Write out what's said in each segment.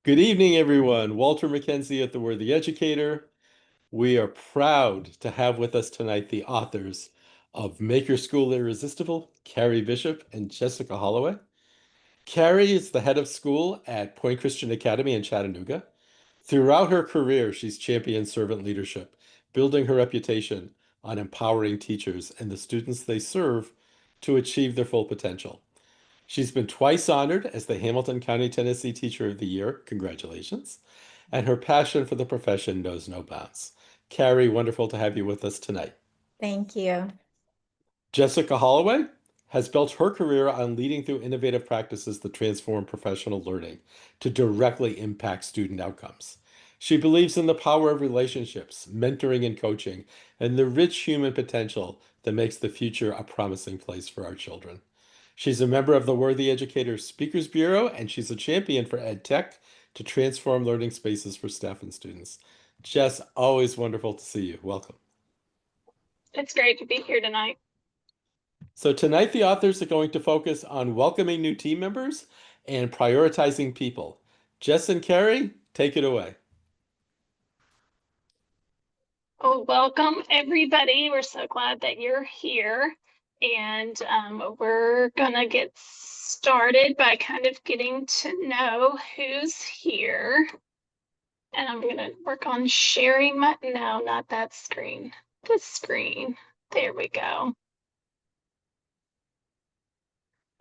Good evening, everyone. Walter McKenzie at The Worthy Educator. We are proud to have with us tonight the authors of Make Your School Irresistible, Carrie Bishop and Jessica Holloway. Carrie is the head of school at Point Christian Academy in Chattanooga. Throughout her career, she's championed servant leadership, building her reputation on empowering teachers and the students they serve to achieve their full potential. She's been twice honored as the Hamilton County, Tennessee Teacher of the Year. Congratulations. And her passion for the profession knows no bounds. Carrie, wonderful to have you with us tonight. Thank you. Jessica Holloway has built her career on leading through innovative practices that transform professional learning to directly impact student outcomes. She believes in the power of relationships, mentoring and coaching, and the rich human potential that makes the future a promising place for our children. She's a member of the Worthy Educators Speakers Bureau, and she's a champion for ed tech to transform learning spaces for staff and students. Jess, always wonderful to see you. Welcome. It's great to be here tonight. So tonight, the authors are going to focus on welcoming new team members and prioritizing people. Jess and Carrie, take it away. Well, welcome everybody. We're so glad that you're here. And we're gonna get started by kind of getting to know who's here. And I'm gonna work on sharing no, not that screen, this screen. There we go.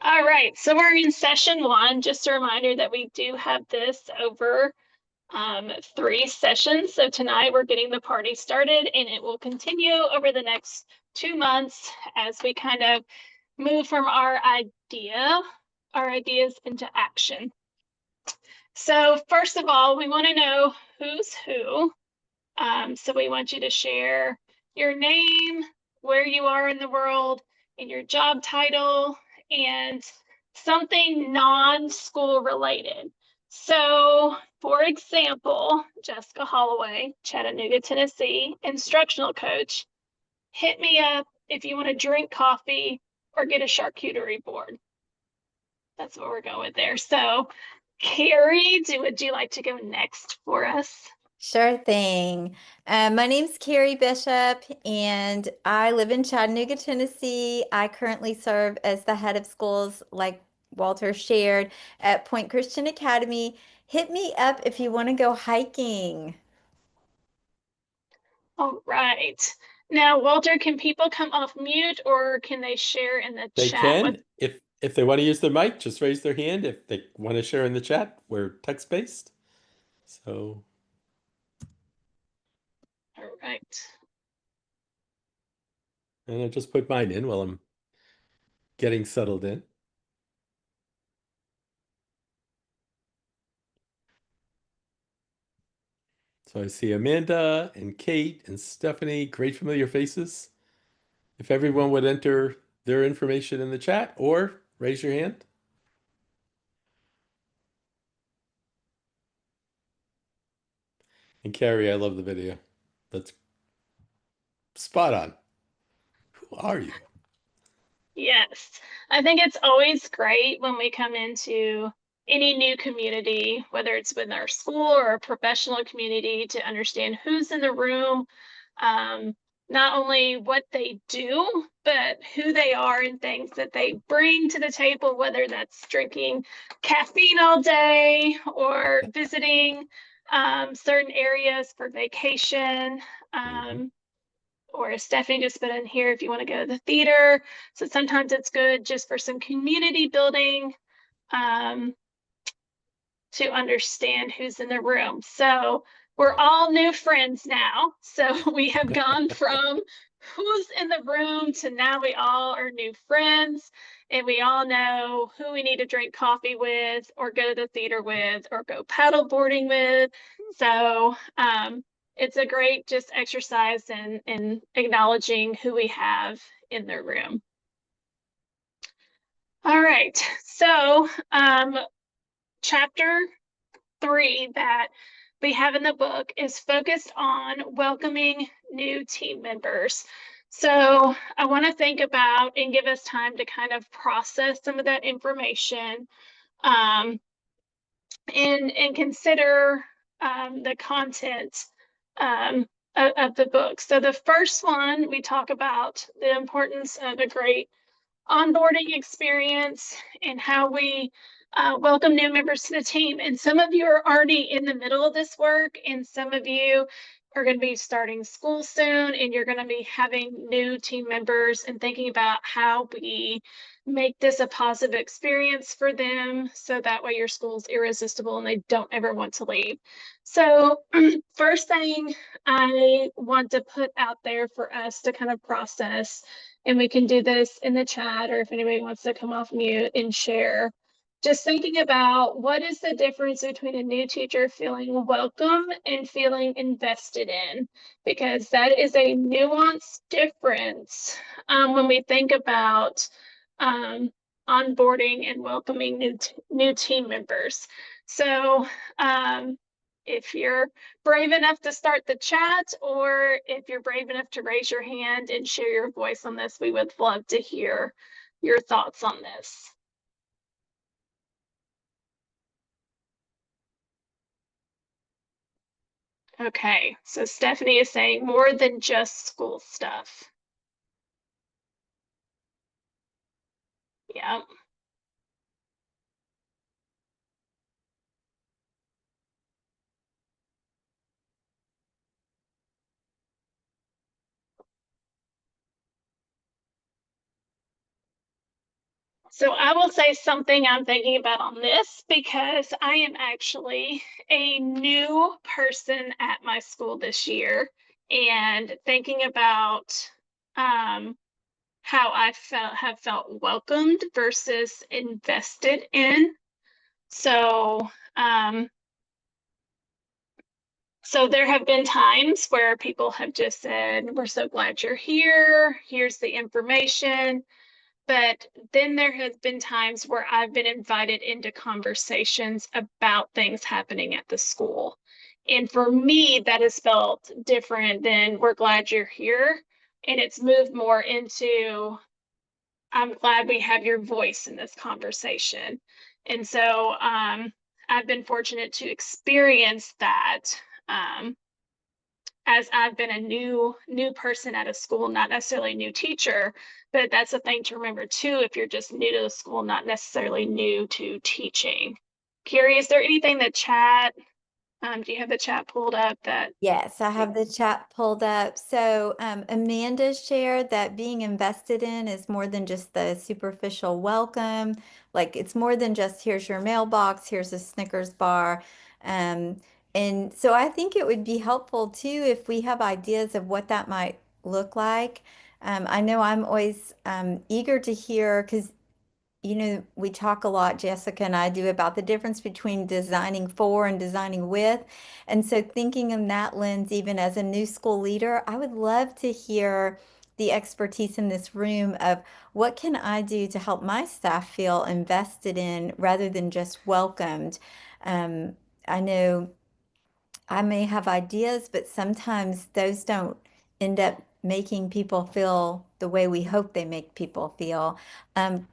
All right, so we're in session 1. Just a reminder that we do have this over 3 sessions. So tonight we're getting the party started, and it will continue over the next 2 months as we kind of move from our ideas into action. So first of all, we want to know who's who. So we want you to share your name, where you are in the world, and your job title, and something non-school related. So, for example, Jessica Holloway, Chattanooga, Tennessee, instructional coach. Hit me up if you want to drink coffee or get a charcuterie board. That's what we're going with there. So, Carrie, would you like to go next for us? Sure thing. My name's Carrie Bishop, and I live in Chattanooga, Tennessee. I currently serve as the head of schools, like Walter shared, at Point Christian Academy. Hit me up if you want to go hiking. All right. Now, Walter, can people come off mute or can they share in the They chat? can, if they want to use their mic, just raise their hand. If they want to share in the chat, we're text-based. So, All right. and I just put mine in while I'm getting settled in. So I see Amanda and Kate and Stephanie, great familiar faces. If everyone would enter their information in the chat or raise your hand. And Carrie, I love the video. That's spot on. Who are you? Yes, I think it's always great when we come into any new community, whether it's within our school or a professional community, to understand who's in the room, not only what they do, but who they are and things that they bring to the table, whether that's drinking caffeine all day or visiting certain areas for vacation. Or as Stephanie just put in here, if you want to go to the theater. So sometimes it's good just for some community building to understand who's in the room. So we're all new friends now. So we have gone from who's in the room to now we all are new friends, and we all know who we need to drink coffee with or go to the theater with or go paddle boarding with. So it's a great just exercise in acknowledging who we have in the room. All right, so chapter 3 that we have in the book is focused on welcoming new team members. So I want to think about and give us time to kind of process some of that information. and consider the content of the book. So the first one, we talk about the importance of a great onboarding experience and how we welcome new members to the team. And some of you are already in the middle of this work, and some of you are going to be starting school soon, and you're going to be having new team members and thinking about how we make this a positive experience for them so that way your school's irresistible and they don't ever want to leave. So first thing I want to put out there for us to kind of process, and we can do this in the chat or if anybody wants to come off mute and share. Just thinking about what is the difference between a new teacher feeling welcome and feeling invested in, because that is a nuanced difference when we think about onboarding and welcoming new team members. So if you're brave enough to start the chat, or if you're brave enough to raise your hand and share your voice on this, we would love to hear your thoughts on this. Okay, so Stephanie is saying more than just school stuff. Yeah. So I will say something I'm thinking about on this, because I am actually a new person at my school this year, and thinking about how I have felt welcomed versus invested in. So so there have been times where people have just said, "We're so glad you're here. Here's the information." But then there has been times where I've been invited into conversations about things happening at the school. And for me, that has felt different than "we're glad you're here." And it's moved more into, "I'm glad we have your voice in this conversation." And so I've been fortunate to experience that as I've been a new person at a school, not necessarily a new teacher, but that's a thing to remember too, if you're just new to the school, not necessarily new to teaching. Carrie, is there anything that chat, do you have the chat pulled up that? Yes, I have the chat pulled up. So Amanda shared that being invested in is more than just the superficial welcome. Like it's more than just here's your mailbox, here's a Snickers bar. Um, and so I think it would be helpful too if we have ideas of what that might look like. I know I'm always eager to hear because we talk a lot, Jessica and I do, about the difference between designing for and designing with. And so thinking in that lens, even as a new school leader, I would love to hear the expertise in this room of what can I do to help my staff feel invested in rather than just welcomed. I know I may have ideas, but sometimes those don't end up making people feel the way we hope they make people feel.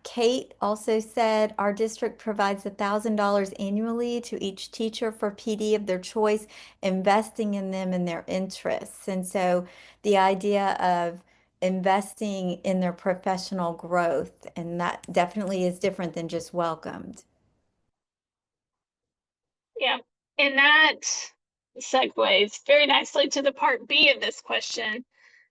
Kate also said our district provides $1,000 annually to each teacher for PD of their choice, investing in them and their interests. And so the idea of investing in their professional growth, and that definitely is different than just welcomed. Yeah, and that segues very nicely to the part B of this question.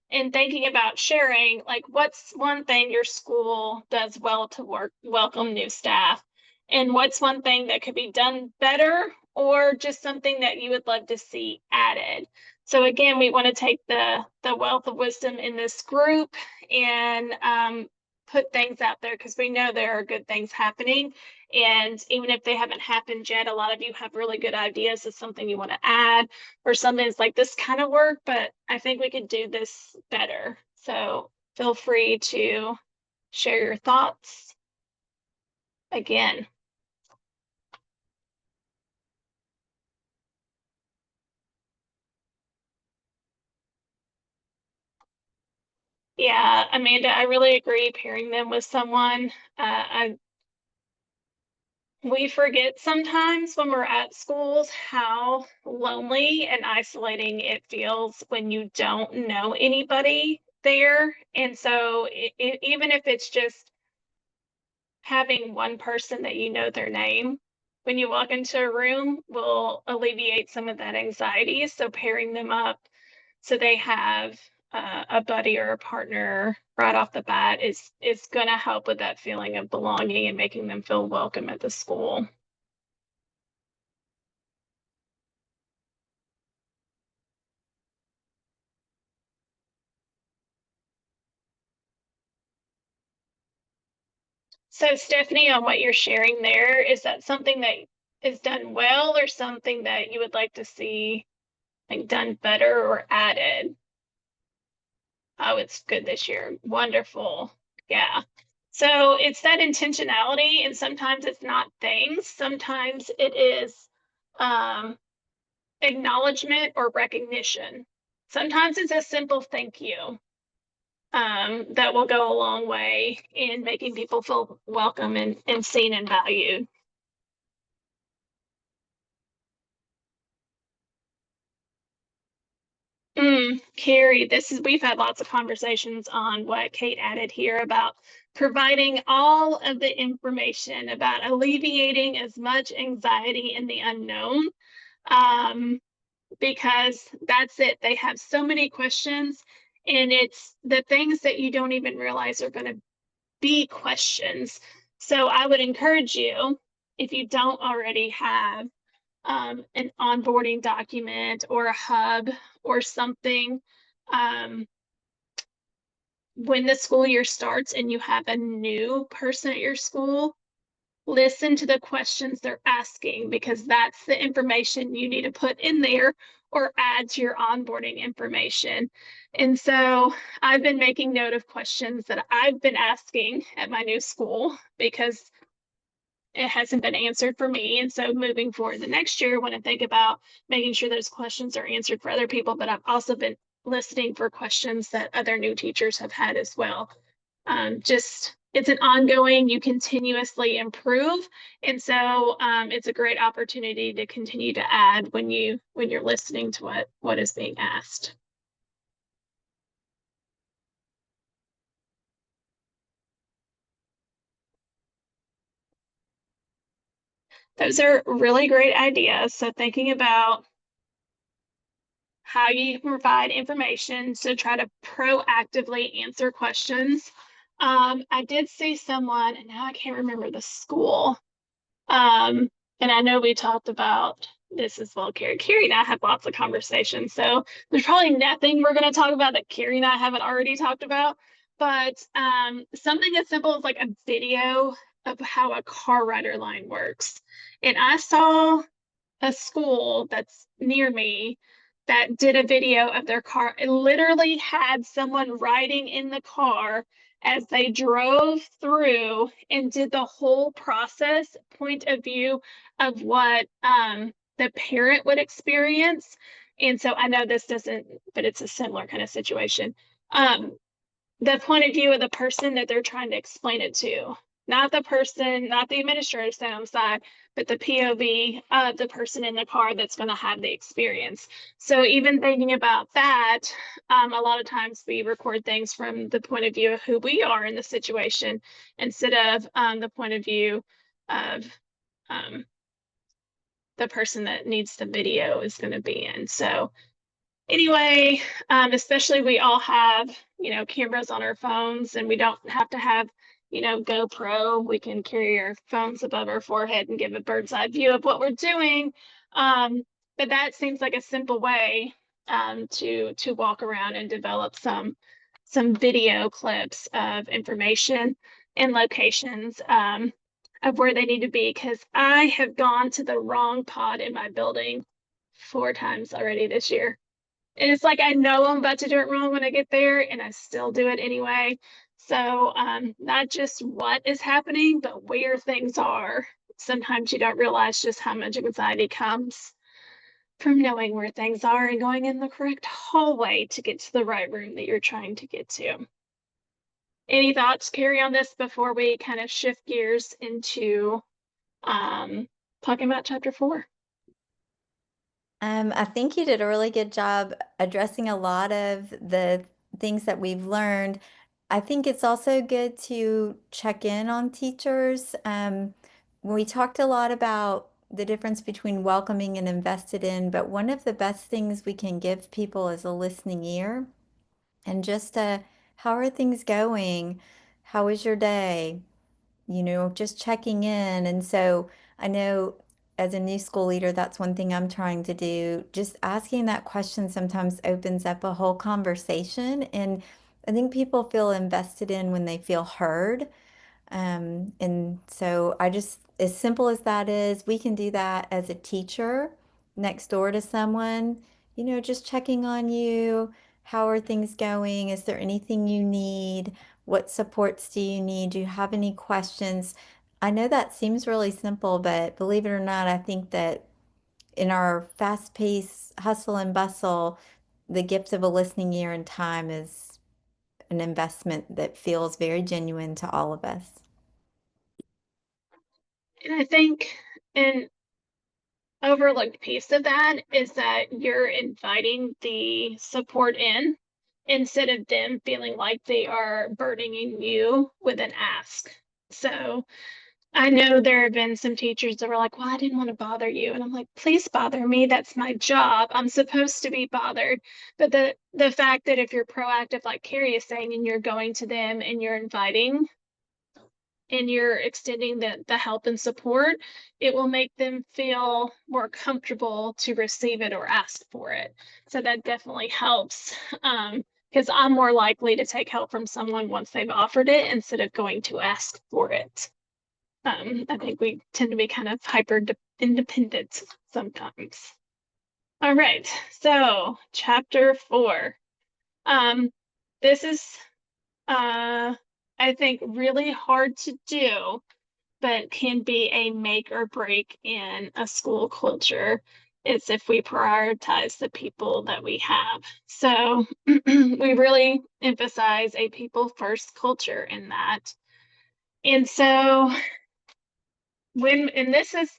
And thinking about sharing, like, what's one thing your school does well to welcome new staff, and what's one thing that could be done better, or just something that you would love to see added. So again, we want to take the wealth of wisdom in this group and put things out there, because we know there are good things happening. And even if they haven't happened yet, a lot of you have really good ideas of something you want to add, or something's like, this kind of work, but I think we could do this better. So feel free to share your thoughts again. Yeah, Amanda, I really agree. Pairing them with someone, we forget sometimes when we're at schools how lonely and isolating it feels when you don't know anybody there. And so even if it's just having one person that you know their name when you walk into a room will alleviate some of that anxiety. So pairing them up so they have a buddy or a partner right off the bat is going to help with that feeling of belonging and making them feel welcome at the school. So Stephanie, on what you're sharing there, is that something that is done well or something that you would like to see like done better or added? Oh, it's good this year. Wonderful. Yeah. So it's that intentionality, and sometimes it's not things. Sometimes it is acknowledgement or recognition. Sometimes it's a simple thank you that will go a long way in making people feel welcome and seen and valued. Carrie, we've had lots of conversations on what Kate added here about providing all of the information about alleviating as much anxiety in the unknown. Because that's it. They have so many questions, and it's the things that you don't even realize are going to be questions. So I would encourage you, if you don't already have an onboarding document or a hub or something, when the school year starts and you have a new person at your school, listen to the questions they're asking, because that's the information you need to put in there or add to your onboarding information. And so I've been making note of questions that I've been asking at my new school because it hasn't been answered for me. And so moving forward the next year, when I think about making sure those questions are answered for other people, but I've also been listening for questions that other new teachers have had as well. Just it's an ongoing, you continuously improve. And so it's a great opportunity to continue to add when you're listening to what is being asked. Those are really great ideas. So thinking about how you provide information, so try to proactively answer questions. I did see someone, and now I can't remember the school. And I know we talked about this as well, Carrie. Carrie and I have lots of conversations, so there's probably nothing we're going to talk about that Carrie and I haven't already talked about. But something as simple as like a video of how a car rider line works. And I saw a school that's near me that did a video of their car. It literally had someone riding in the car as they drove through and did the whole process, point of view of what the parent would experience. And so I know this doesn't, but it's a similar kind of situation. The point of view of the person that they're trying to explain it to, not the person, not the administrator standing on the side, but the POV of the person in the car that's going to have the experience. So even thinking about that, a lot of times we record things from the point of view of who we are in the situation instead of the point of view of the person that needs the video is going to be in. So anyway, especially we all have, cameras on our phones, and we don't have to have, GoPro. We can carry our phones above our forehead and give a bird's eye view of what we're doing. But that seems like a simple way to walk around and develop some video clips of information and locations of where they need to be. Because I have gone to the wrong pod in my building 4 times already this year. And it's like I know I'm about to do it wrong when I get there, and I still do it anyway. So not just what is happening, but where things are. Sometimes you don't realize just how much anxiety comes from knowing where things are and going in the correct hallway to get to the right room that you're trying to get to. Any thoughts, Carrie, on this before we kind of shift gears into talking about chapter 4. I think you did a really good job addressing a lot of the things that we've learned. I think it's also good to check in on teachers. We talked a lot about the difference between welcoming and invested in, but one of the best things we can give people is a listening ear and just how are things going? How was your day? Just checking in. And so I know as a new school leader, that's one thing I'm trying to do. Just asking that question sometimes opens up a whole conversation. And I think people feel invested in when they feel heard. And so I just, as simple as that is, we can do that as a teacher next door to someone, just checking on you. How are things going? Is there anything you need? What supports do you need? Do you have any questions? I know that seems really simple, but believe it or not, I think that in our fast-paced hustle and bustle, the gift of a listening ear and time is an investment that feels very genuine to all of us. And I think an overlooked piece of that is that you're inviting the support in instead of them feeling like they are burdening you with an ask. So I know there have been some teachers that were like, well, I didn't want to bother you. And I'm like, please bother me. That's my job. I'm supposed to be bothered. But the fact that if you're proactive, like Carrie is saying, and you're going to them and you're inviting and you're extending the help and support, it will make them feel more comfortable to receive it or ask for it. So that definitely helps. Because I'm more likely to take help from someone once they've offered it instead of going to ask for it. I think we tend to be kind of hyper independent sometimes. All right, so chapter 4. This is, I think, really hard to do, but can be a make or break in a school culture. It's if we prioritize the people that we have. So we really emphasize a people first culture in that. And so and this is,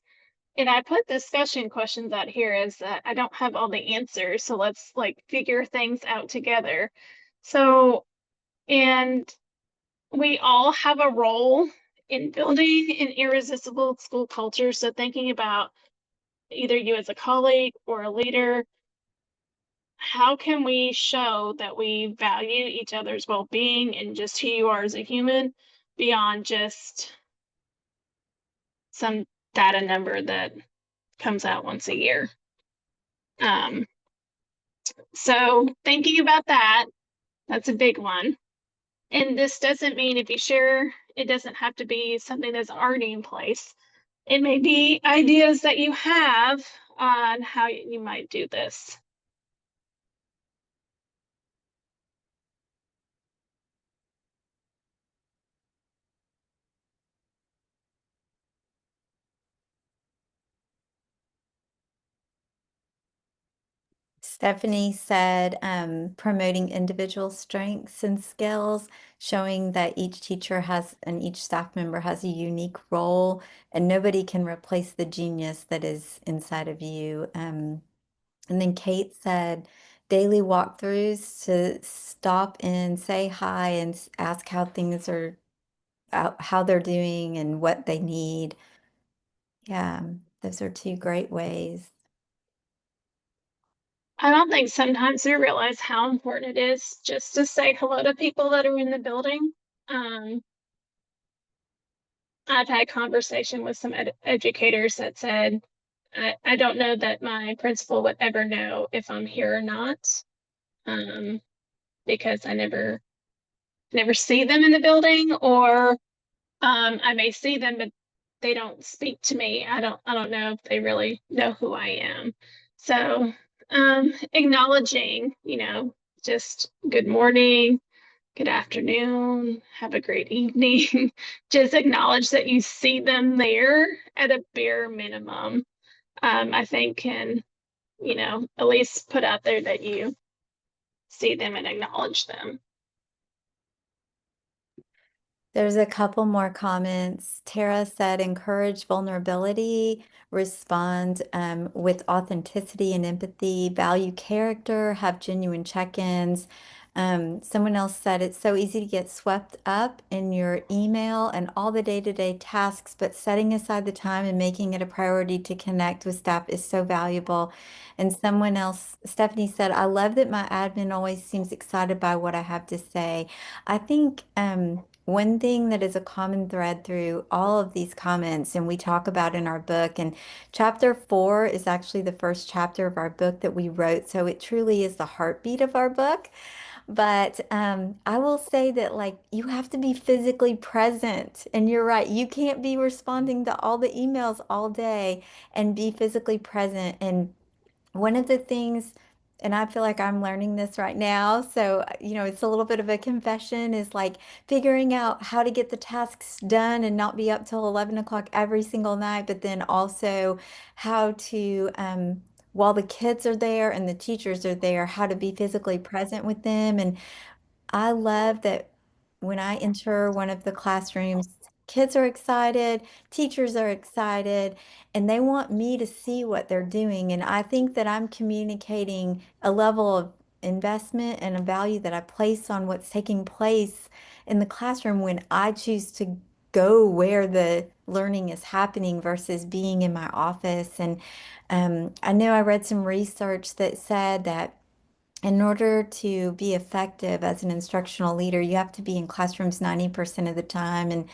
and I put discussion questions out here is that I don't have all the answers. So let's like figure things out together. So, and we all have a role in building an irresistible school culture. So thinking about either you as a colleague or a leader, how can we show that we value each other's well-being and just who you are as a human beyond just some data number that comes out once a year? So thinking about that, that's a big one. And this doesn't mean if you share, it doesn't have to be something that's already in place. It may be ideas that you have on how you might do this. Stephanie said promoting individual strengths and skills, showing that each teacher has and each staff member has a unique role, and nobody can replace the genius that is inside of you. And then Kate said daily walkthroughs to stop and say hi and ask how things are, how they're doing and what they need. Yeah, those are two great ways. I don't think sometimes we realize how important it is just to say hello to people that are in the building. Um, I've had conversation with some educators that said, I don't know that my principal would ever know if I'm here or not, because I never see them in the building, or I may see them, but they don't speak to me. I don't know if they really know who I am. So acknowledging, just good morning, good afternoon, have a great evening. Just acknowledge that you see them there at a bare minimum. I think can, at least put out there that you see them and acknowledge them. There's a couple more comments. Tara said, encourage vulnerability, respond with authenticity and empathy, value character, have genuine check-ins. Someone else said, it's so easy to get swept up in your email and all the day-to-day tasks, but setting aside the time and making it a priority to connect with staff is so valuable. And someone else, Stephanie said, I love that my admin always seems excited by what I have to say. I think one thing that is a common thread through all of these comments, and we talk about in our book, and chapter 4 is actually the first chapter of our book that we wrote, so it truly is the heartbeat of our book. But I will say that, like, you have to be physically present, and you're right, you can't be responding to all the emails all day and be physically present. And one of the things, and I feel like I'm learning this right now, so it's a little bit of a confession, is like figuring out how to get the tasks done and not be up till 11 o'clock every single night, but then also how to, while the kids are there and the teachers are there, how to be physically present with them. And I love that when I enter one of the classrooms, kids are excited, teachers are excited, and they want me to see what they're doing. And I think that I'm communicating a level of investment and a value that I place on what's taking place in the classroom when I choose to go where the learning is happening versus being in my office. And I know I read some research that said that in order to be effective as an instructional leader, you have to be in classrooms 90% of the time. And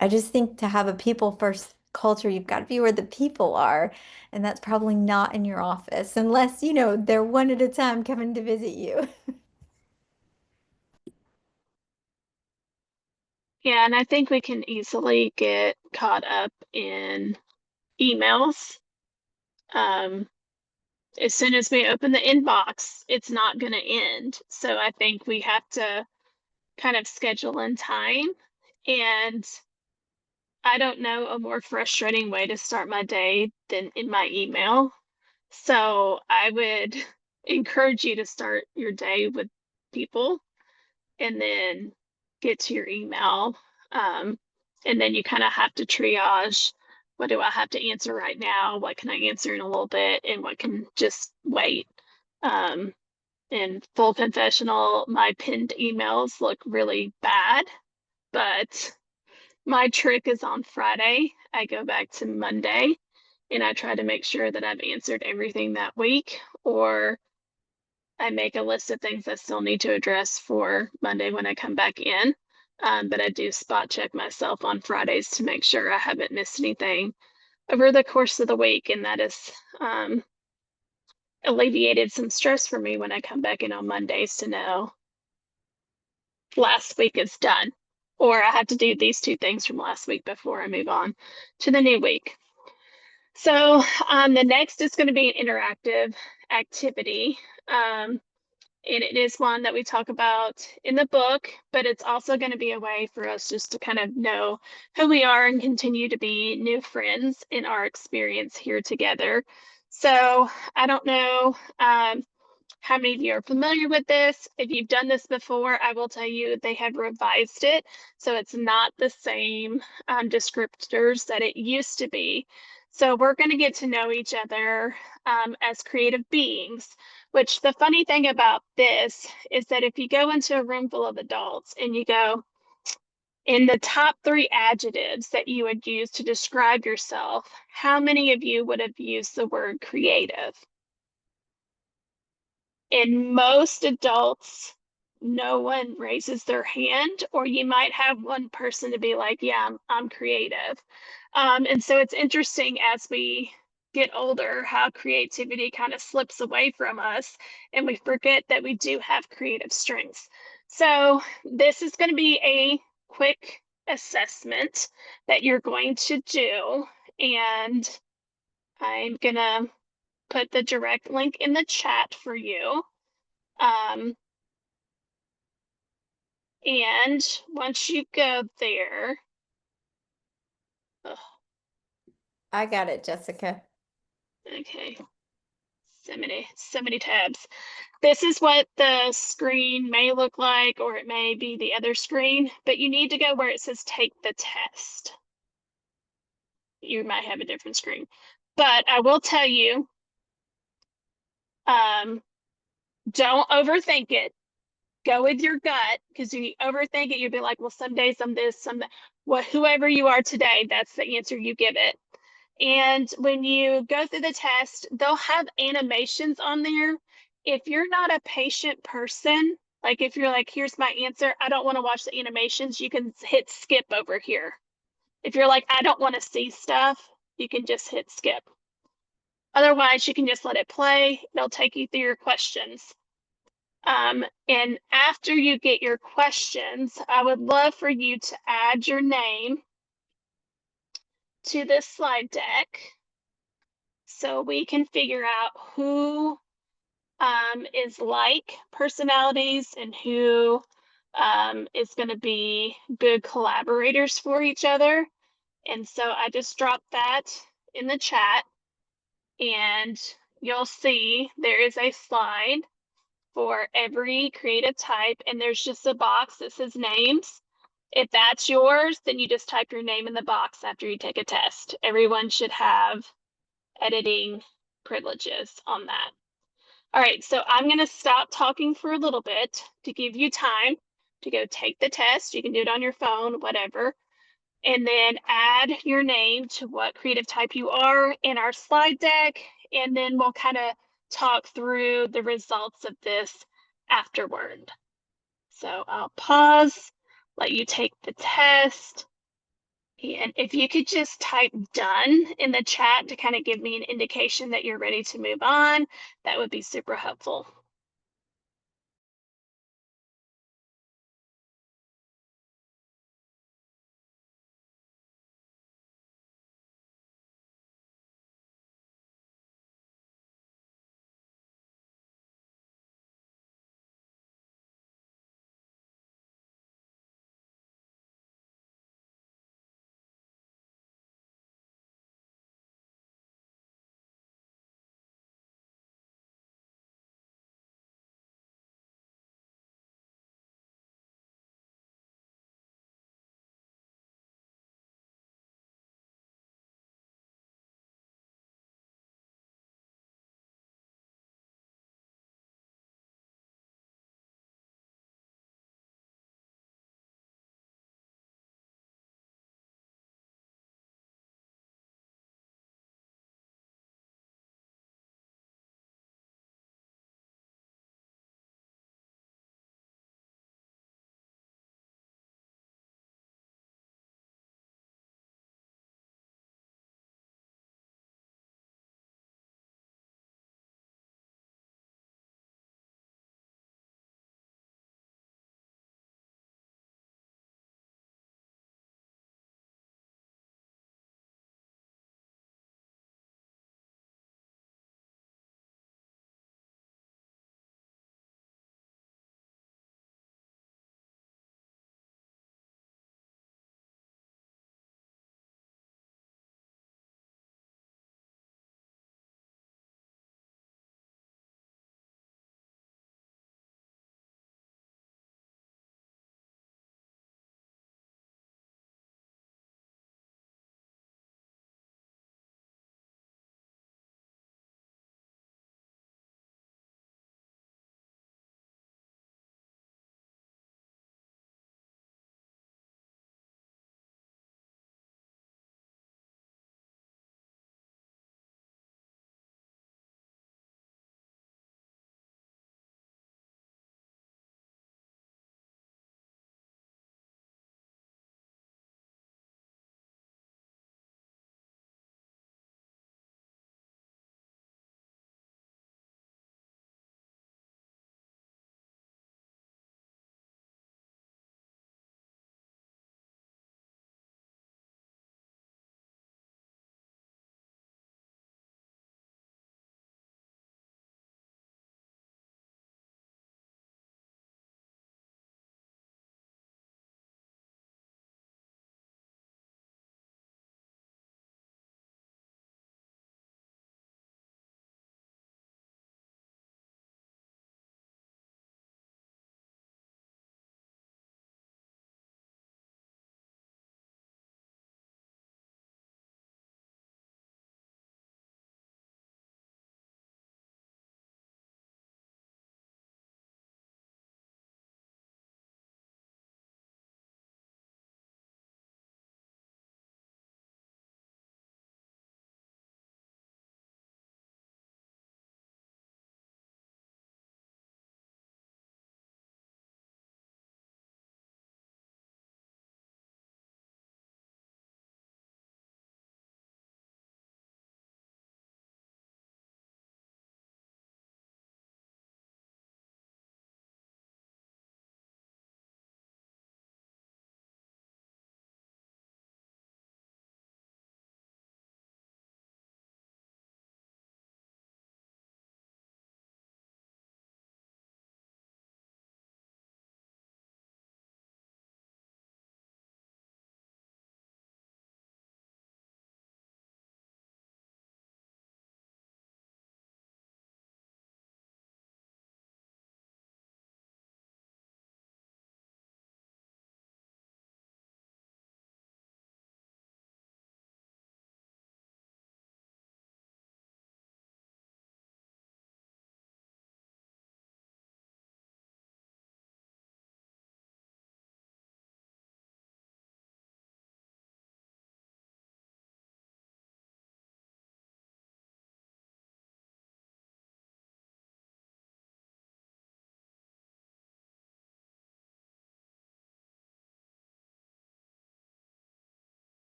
I just think to have a people first culture, you've got to be where the people are. And that's probably not in your office unless, they're one at a time coming to visit you. Yeah, and I think we can easily get caught up in emails. Um, as soon as we open the inbox, it's not going to end. So I think we have to kind of schedule in time. And I don't know a more frustrating way to start my day than in my email. So I would encourage you to start your day with people and then get to your email. And then you kind of have to triage, what do I have to answer right now? What can I answer in a little bit? And what can just wait? Um, in full confessional, my pinned emails look really bad, but my trick is on Friday. I go back to Monday and I try to make sure that I've answered everything that week, or I make a list of things I still need to address for Monday when I come back in. But I do spot check myself on Fridays to make sure I haven't missed anything over the course of the week. And that has alleviated some stress for me when I come back in on Mondays to know last week is done, or I have to do these 2 things from last week before I move on to the new week. So the next is going to be an interactive activity. And it is one that we talk about in the book, but it's also going to be a way for us just to kind of know who we are and continue to be new friends in our experience here together. So I don't know how many of you are familiar with this. If you've done this before, I will tell you they have revised it. So it's not the same descriptors that it used to be. So we're going to get to know each other as creative beings, which the funny thing about this is that if you go into a room full of adults and you go, in the top 3 adjectives that you would use to describe yourself, how many of you would have used the word creative? In most adults, no one raises their hand, or you might have one person to be like, yeah, I'm creative. And so it's interesting as we get older how creativity kind of slips away from us and we forget that we do have creative strengths. So this is going to be a quick assessment that you're going to do. And I'm going to put the direct link in the chat for you. Um, and once you go there, oh, I got it, Jessica. okay. So many tabs. This is what the screen may look like, or it may be the other screen, but you need to go where it says take the test. You might have a different screen, but I will tell you, don't overthink it. Go with your gut, because if you overthink it, you'll be like, well, some days I'm this, some that. Well, whoever you are today, that's the answer you give it. And when you go through the test, they'll have animations on there. If you're not a patient person, like if you're like, here's my answer, I don't want to watch the animations, you can hit skip over here. If you're like, I don't want to see stuff, you can just hit skip. Otherwise, you can just let it play. It'll take you through your questions. And after you get your questions, I would love for you to add your name to this slide deck so we can figure out who is like personalities and who is going to be good collaborators for each other. And so I just dropped that in the chat, and you'll see there is a slide for every creative type, and there's just a box that says names. If that's yours, then you just type your name in the box after you take a test. Everyone should have editing privileges on that. All right, so I'm going to stop talking for a little bit to give you time to go take the test. You can do it on your phone, whatever, and then add your name to what creative type you are in our slide deck, and then we'll kind of talk through the results of this afterward. So I'll pause, let you take the test. And if you could just type done in the chat to kind of give me an indication that you're ready to move on, that would be super helpful.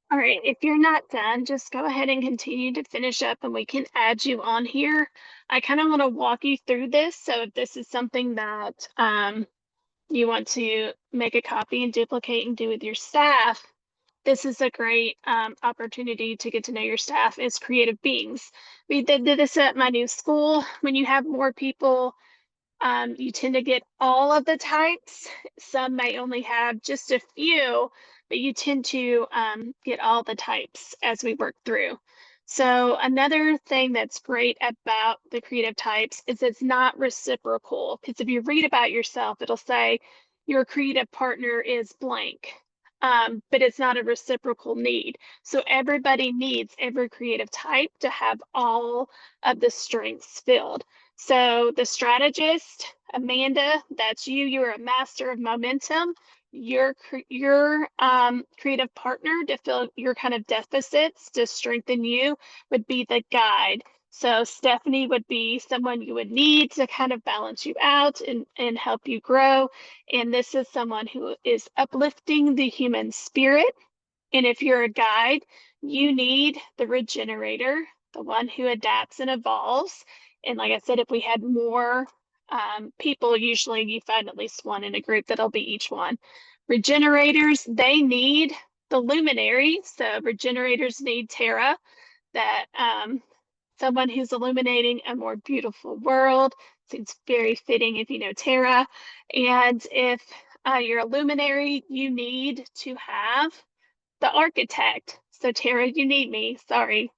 All right, if you're not done, just go ahead and continue to finish up and we can add you on here. I kind of want to walk you through this. So if this is something that you want to make a copy and duplicate and do with your staff, this is a great opportunity to get to know your staff as creative beings. We did this at my new school. When you have more people, you tend to get all of the types. Some may only have just a few, but you tend to get all the types as we work through. So another thing that's great about the creative types is it's not reciprocal. Because if you read about yourself, it'll say your creative partner is blank, but it's not a reciprocal need. So everybody needs every creative type to have all of the strengths filled. So the strategist, Amanda, that's you. You're a master of momentum. Your creative partner to fill your kind of deficits to strengthen you would be the guide. So Stephanie would be someone you would need to kind of balance you out and help you grow. And this is someone who is uplifting the human spirit. And if you're a guide, you need the regenerator, the one who adapts and evolves. And like I said, if we had more people, usually you find at least one in a group that'll be each one. Regenerators, they need the luminary. So regenerators need Terra, that someone who's illuminating a more beautiful world. Seems very fitting if you know Terra. And if you're a luminary, you need to have the architect. So Tara, you need me. Sorry.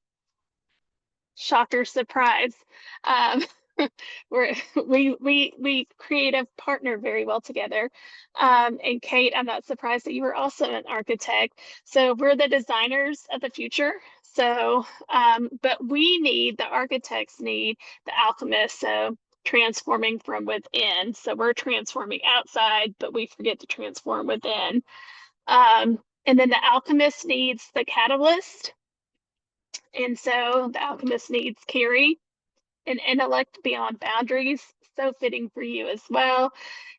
Shocker, surprise. Um, we creative partner very well together. And Kate, I'm not surprised that you were also an architect. So we're the designers of the future. So, but we need, the architects need the alchemists. So transforming from within. So we're transforming outside, but we forget to transform within. And then the alchemist needs the catalyst. And so the alchemist needs Carrie, an intellect beyond boundaries, so fitting for you as well.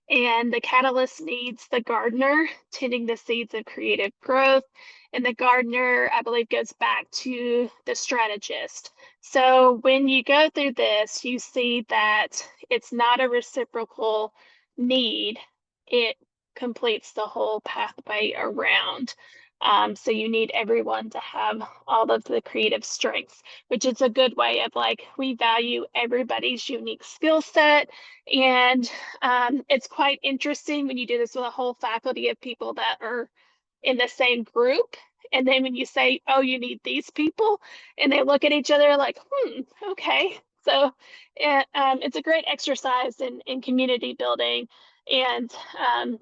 And the catalyst needs the gardener, tending the seeds of creative growth. And the gardener, I believe, goes back to the strategist. So when you go through this, you see that it's not a reciprocal need. It completes the whole pathway around. So you need everyone to have all of the creative strengths, which is a good way of like, we value everybody's unique skill set. And it's quite interesting when you do this with a whole faculty of people that are in the same group. And then when you say, oh, you need these people, and they look at each other like, okay. So it's a great exercise in community building. And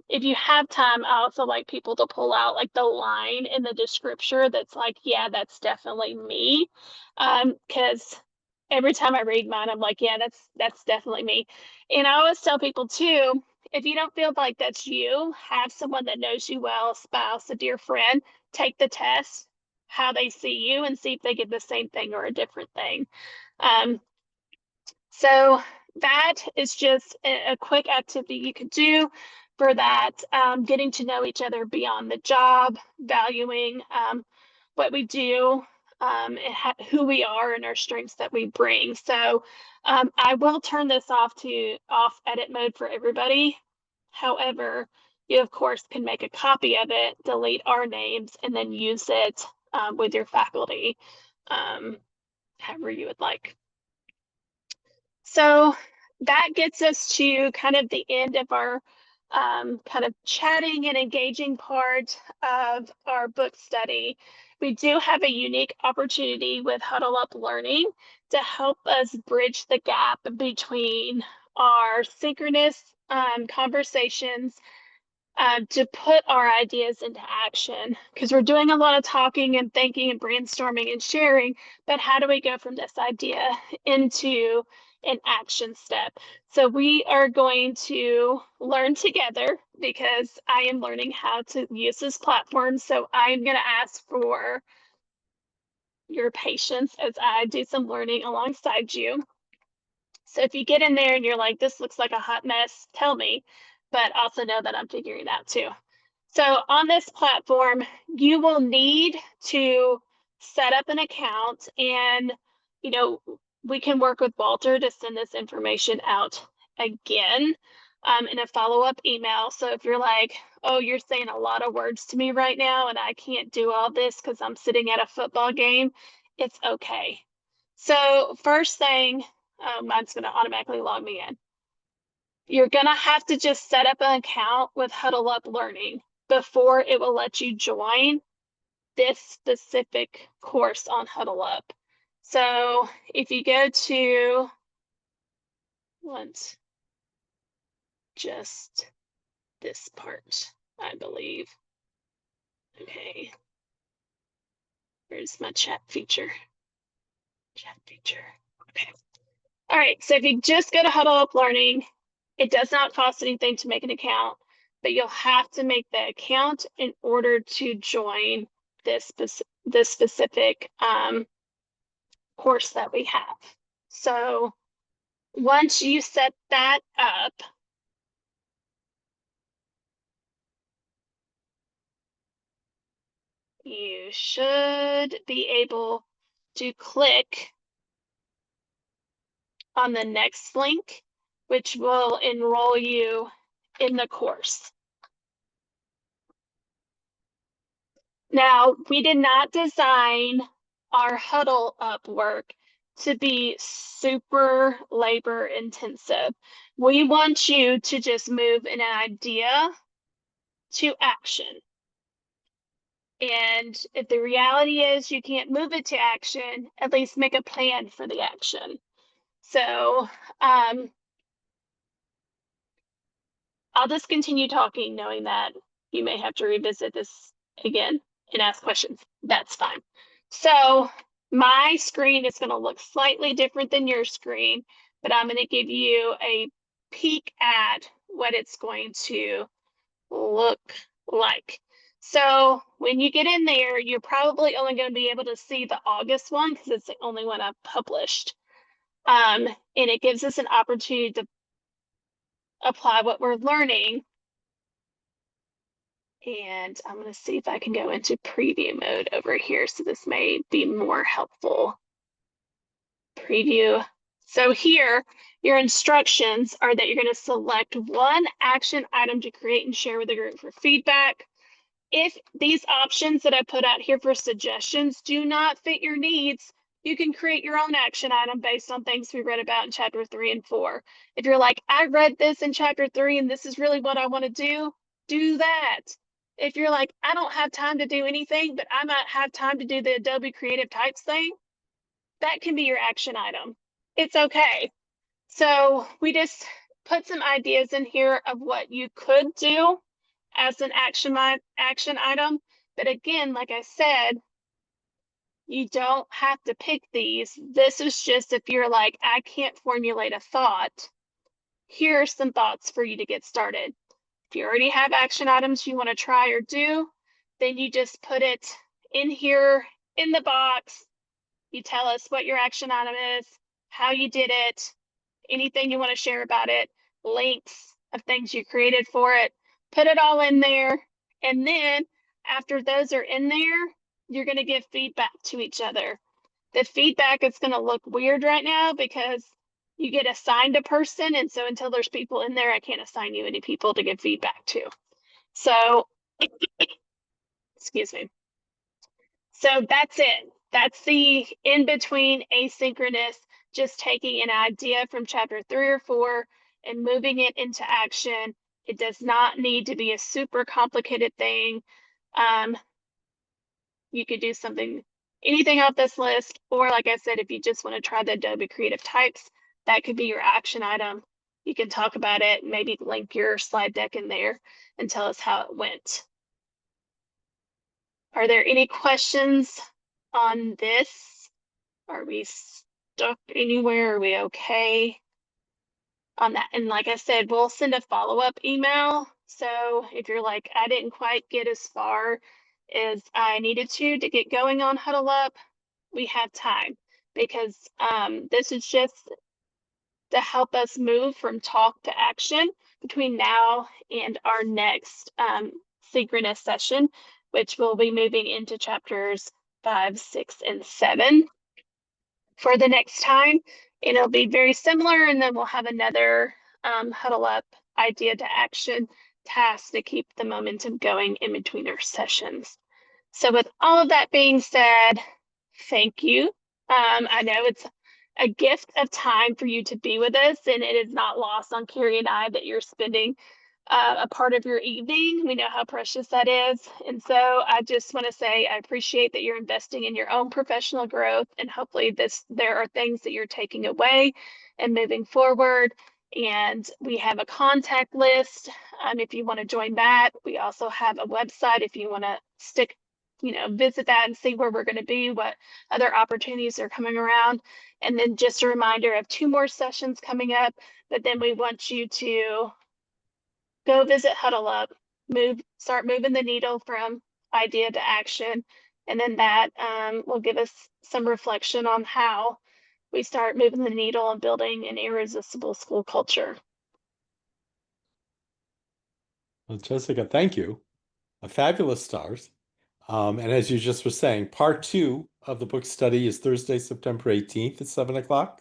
if you have time, I also like people to pull out like the line in the description that's like, yeah, that's definitely me. Because every time I read mine, I'm like, yeah, that's definitely me. And I always tell people too, if you don't feel like that's you, have someone that knows you well, a spouse, a dear friend, take the test, how they see you, and see if they get the same thing or a different thing. Um, so that is just a quick activity you could do for that, getting to know each other beyond the job, valuing what we do, and who we are and our strengths that we bring. So I will turn this off edit mode for everybody. However, you of course can make a copy of it, delete our names, and then use it with your faculty, however you would like. So that gets us to kind of the end of our kind of chatting and engaging part of our book study. We do have a unique opportunity with Huddle Up Learning to help us bridge the gap between our synchronous conversations, to put our ideas into action, because we're doing a lot of talking and thinking and brainstorming and sharing, but how do we go from this idea into an action step? So we are going to learn together, because I am learning how to use this platform. So I'm going to ask for your patience as I do some learning alongside you. So if you get in there and you're like, this looks like a hot mess, tell me, but also know that I'm figuring it out too. So on this platform, you will need to set up an account, and we can work with Walter to send this information out again in a follow-up email. So if you're like, oh, you're saying a lot of words to me right now and I can't do all this because I'm sitting at a football game, it's okay. So first thing, mine's going to automatically log me in. You're going to have to just set up an account with Huddle Up Learning before it will let you join this specific course on Huddle Up. So if you go to, just this part, I believe. Okay. Where's my chat feature? Chat feature. Okay. All right. So if you just go to Huddle Up Learning, it does not cost anything to make an account, but you'll have to make the account in order to join this specific course that we have. So once you set that up, you should be able to click on the next link, which will enroll you in the course. Now, we did not design our Huddle Up work to be super labor intensive. We want you to just move an idea to action. And if the reality is you can't move it to action, at least make a plan for the action. So I'll just continue talking, knowing that you may have to revisit this again and ask questions. That's fine. So my screen is going to look slightly different than your screen, but I'm going to give you a peek at what it's going to look like. So when you get in there, you're probably only going to be able to see the August one because it's the only one I've published. And it gives us an opportunity to apply what we're learning. And I'm going to see if I can go into preview mode over here. So this may be more helpful. Preview. So here, your instructions are that you're going to select one action item to create and share with the group for feedback. If these options that I put out here for suggestions do not fit your needs, you can create your own action item based on things we read about in chapter 3 and 4. If you're like, I read this in chapter 3 and this is really what I want to do that. If you're like, I don't have time to do anything, but I might have time to do the Adobe Creative Types thing, that can be your action item. It's okay. So we just put some ideas in here of what you could do as an action item. But again, like I said, you don't have to pick these. This is just if you're like, I can't formulate a thought, here are some thoughts for you to get started. If you already have action items you want to try or do, then you just put it in here in the box. You tell us what your action item is, how you did it, anything you want to share about it, links of things you created for it, put it all in there. And then after those are in there, you're going to give feedback to each other. The feedback is going to look weird right now because you get assigned a person. And so until there's people in there, I can't assign you any people to give feedback to. So, excuse me. So that's it. That's the in-between asynchronous, just taking an idea from chapter 3 or 4 and moving it into action. It does not need to be a super complicated thing. You could do anything off this list, or like I said, if you just want to try the Adobe Creative Types, that could be your action item. You can talk about it, maybe link your slide deck in there and tell us how it went. Are there any questions on this? Are we stuck anywhere? Are we okay on that? And like I said, we'll send a follow-up email. So if you're like, I didn't quite get as far as I needed to get going on Huddle Up, we have time, because this is just to help us move from talk to action between now and our next synchronous session, which will be moving into chapters 5, 6, and 7 for the next time. It'll be very similar, and then we'll have another huddle up idea to action task to keep the momentum going in between our sessions. So with all of that being said, thank you. I know it's a gift of time for you to be with us, and it is not lost on Carrie and I that you're spending a part of your evening. We know how precious that is. And so I just want to say I appreciate that you're investing in your own professional growth, and hopefully there are things that you're taking away and moving forward. And we have a contact list if you want to join that. We also have a website if you want to visit that and see where we're going to be, what other opportunities are coming around. And then just a reminder of 2 more sessions coming up, but then we want you to go visit Huddle Up, start moving the needle from idea to action. And then that will give us some reflection on how we start moving the needle and building an irresistible school culture. Well, Jessica, thank you. A fabulous start. And as you just were saying, part 2 of the book study is Thursday, September 18th at 7 o'clock.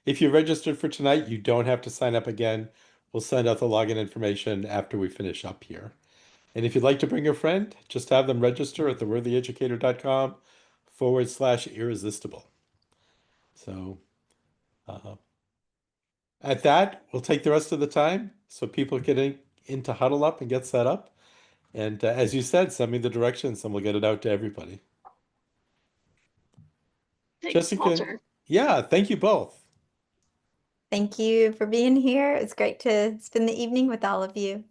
If you registered for tonight, you don't have to sign up again. We'll send out the login information after we finish up here. And if you'd like to bring a friend, just have them register at theworthyeducator.com/irresistible. So at that, we'll take the rest of the time so people get into Huddle Up and get set up. And as you said, send me the directions and we'll get it out to everybody. Thanks, Jessica, Walter. yeah, thank you both. Thank you for being here. It's great to spend the evening with all of you.